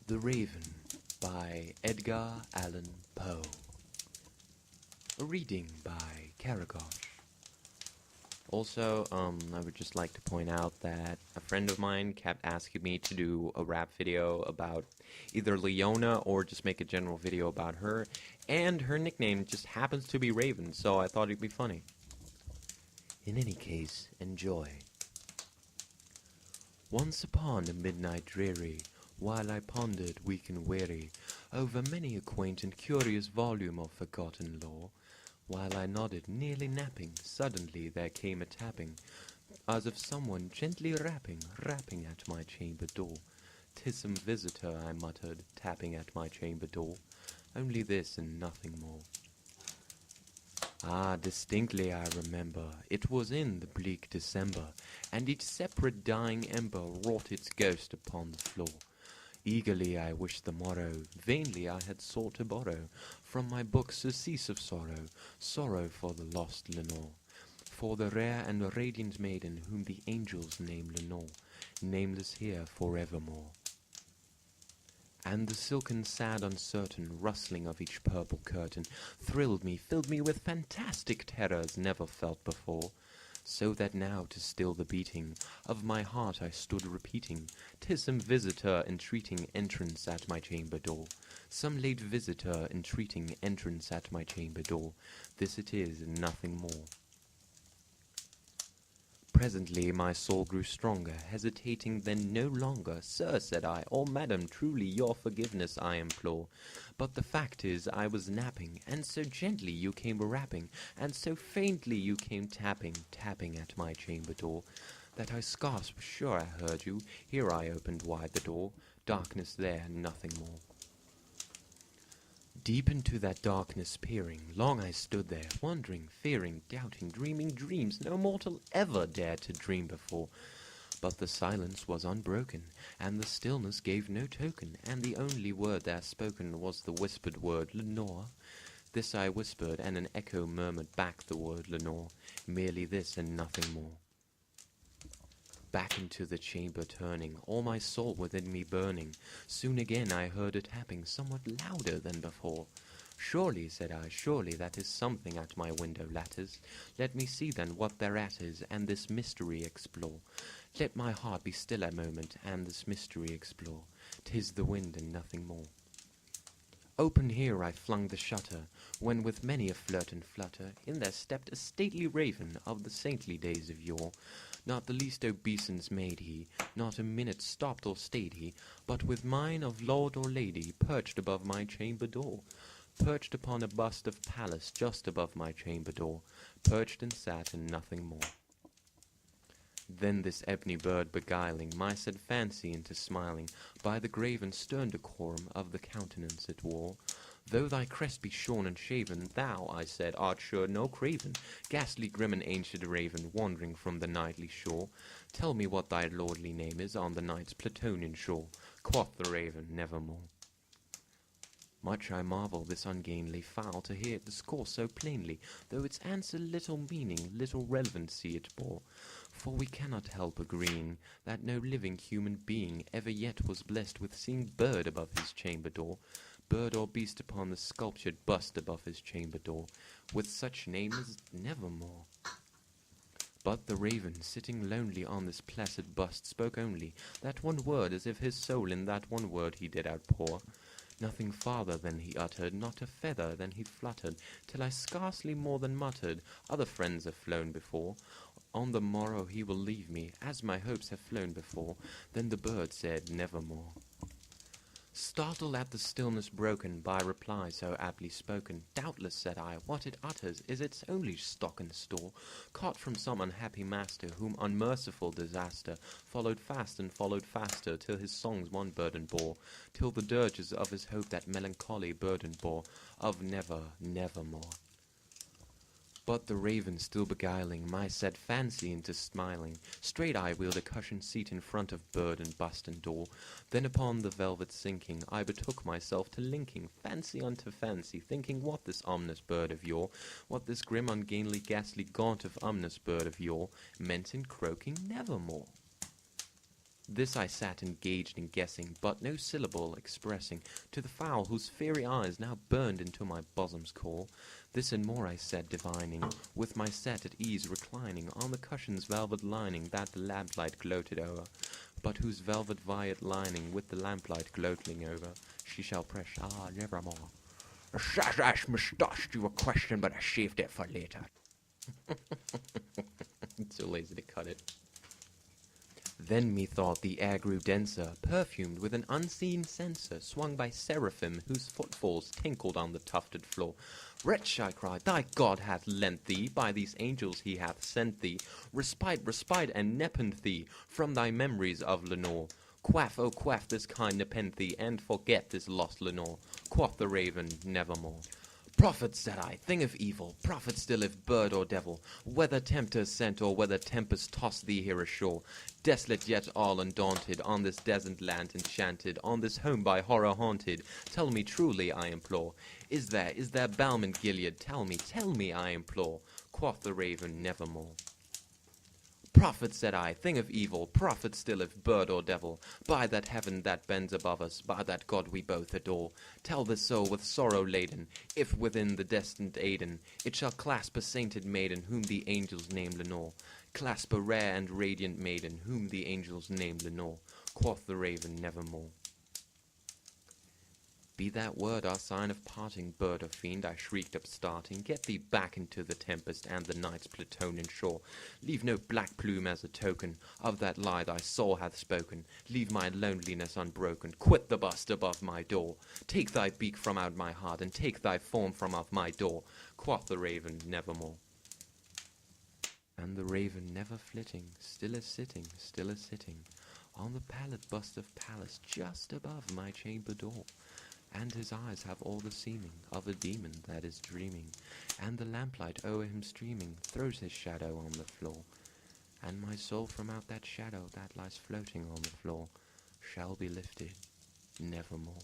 The Raven by Edgar Allan Poe. A reading by Karagosh. Also, I would just like to point out that a friend of mine kept asking me to do a rap video about either Leona or just make a general video about her, and her nickname just happens to be Raven, so I thought it'd be funny. In any case, enjoy. Once upon a midnight dreary, while I pondered weak and weary over many a quaint and curious volume of forgotten lore, while I nodded, nearly napping, suddenly there came a tapping, as of someone gently rapping at my chamber door. "'Tis some visitor," I muttered, tapping at my chamber door. "Only this and nothing more." Ah, distinctly I remember, it was in the bleak December, and each separate dying ember wrought its ghost upon the floor. Eagerly I wished the morrow, vainly I had sought to borrow from my book surcease of sorrow, sorrow for the lost Lenore, for the rare and radiant maiden whom the angels name Lenore, nameless here forevermore. And the silken, sad, uncertain rustling of each purple curtain thrilled me, filled me with fantastic terrors never felt before, so that now to still the beating of my heart I stood repeating, "'Tis some visitor entreating entrance at my chamber door, some late visitor entreating entrance at my chamber door, this it is and nothing more." Presently my soul grew stronger, hesitating then no longer. "Sir," said I, "or madam, truly your forgiveness I implore. But the fact is I was napping, and so gently you came rapping, and so faintly you came tapping at my chamber door, that I scarce was sure I heard you. Here I opened wide the door, darkness there, nothing more." Deep into that darkness peering, long I stood there, wondering, fearing, doubting, dreaming dreams no mortal ever dared to dream before. But the silence was unbroken, and the stillness gave no token, and the only word there spoken was the whispered word, "Lenore." This I whispered, and an echo murmured back the word "Lenore," merely this and nothing more. Back into the chamber turning, all my soul within me burning, soon again I heard a tapping, somewhat louder than before. "Surely," said I, "surely that is something at my window lattice. Let me see then what thereat is, and this mystery explore. Let my heart be still a moment, and this mystery explore. 'Tis the wind and nothing more." Open here I flung the shutter, when with many a flirt and flutter, in there stepped a stately raven of the saintly days of yore. Not the least obeisance made he, not a minute stopped or stayed he, but with mine of lord or lady perched above my chamber door, perched upon a bust of Pallas just above my chamber door, perched and sat and nothing more. Then this ebony bird beguiling my said fancy into smiling, by the grave and stern decorum of the countenance it wore, "Though thy crest be shorn and shaven, thou," I said, "art sure no craven, ghastly grim and ancient raven, wandering from the nightly shore. Tell me what thy lordly name is on the night's Plutonian shore." Quoth the raven, "Nevermore." Much I marvel this ungainly fowl to hear it discourse so plainly, though its answer little meaning, little relevancy it bore. For we cannot help agreeing that no living human being ever yet was blessed with seeing bird above his chamber door, bird or beast upon the sculptured bust above his chamber door, with such name as Nevermore. But the raven, sitting lonely on this placid bust, spoke only that one word, as if his soul in that one word he did outpour. Nothing farther than he uttered, not a feather than he fluttered, till I scarcely more than muttered, "Other friends have flown before. On the morrow he will leave me, as my hopes have flown before." Then the bird said, "Nevermore." Startled at the stillness broken by reply so aptly spoken, "Doubtless," said I, "what it utters is its only stock and store, caught from some unhappy master, whom unmerciful disaster followed fast and followed faster, till his songs one burden bore, till the dirges of his hope that melancholy burden bore, of never, nevermore." But the raven still beguiling my said fancy into smiling, straight I wheeled a cushioned seat in front of bird and bust and door. Then upon the velvet sinking, I betook myself to linking fancy unto fancy, thinking what this ominous bird of yore, what this grim ungainly ghastly gaunt of ominous bird of yore, meant in croaking "Nevermore." This I sat engaged in guessing, but no syllable expressing to the fowl whose fiery eyes now burned into my bosom's core. This and more I said, divining, with my set at ease reclining on the cushion's velvet lining that the lamplight gloated o'er, but whose velvet violet lining with the lamplight gloating over, she shall press, ah, nevermore. I must ask you a question, but I shaved it for later. Too lazy to cut it. Then methought the air grew denser, perfumed with an unseen censer, swung by seraphim whose footfalls tinkled on the tufted floor. Wretch, I cried, thy God hath lent thee, by these angels he hath sent thee, respite, and nepenthe from thy memories of Lenore. Quaff, oh quaff this kind nepenthe, and forget this lost Lenore. Quoth the raven, nevermore. Prophet, said I, thing of evil, prophet still if bird or devil, whether tempter sent or whether tempest tossed thee here ashore, desolate yet all undaunted, on this desert land enchanted, on this home by horror haunted, tell me truly, I implore, is there balm in Gilead, tell me, I implore, quoth the raven, nevermore. Prophet, said I, thing of evil, prophet still if bird or devil, by that heaven that bends above us, by that God we both adore, tell this soul with sorrow laden, if within the destined Aden, it shall clasp a sainted maiden, whom the angels name Lenore, clasp a rare and radiant maiden, whom the angels name Lenore, quoth the raven, nevermore. Be that word our sign of parting, bird or fiend, I shrieked upstarting, get thee back into the tempest and the night's Plutonian shore. Leave no black plume as a token of that lie thy soul hath spoken. Leave my loneliness unbroken, quit the bust above my door. Take thy beak from out my heart, and take thy form from off my door, quoth the raven, nevermore. And the raven never flitting, still a sitting, on the pallid bust of Pallas just above my chamber door. And his eyes have all the seeming of a demon that is dreaming, and the lamplight o'er him streaming throws his shadow on the floor. And my soul from out that shadow that lies floating on the floor shall be lifted nevermore.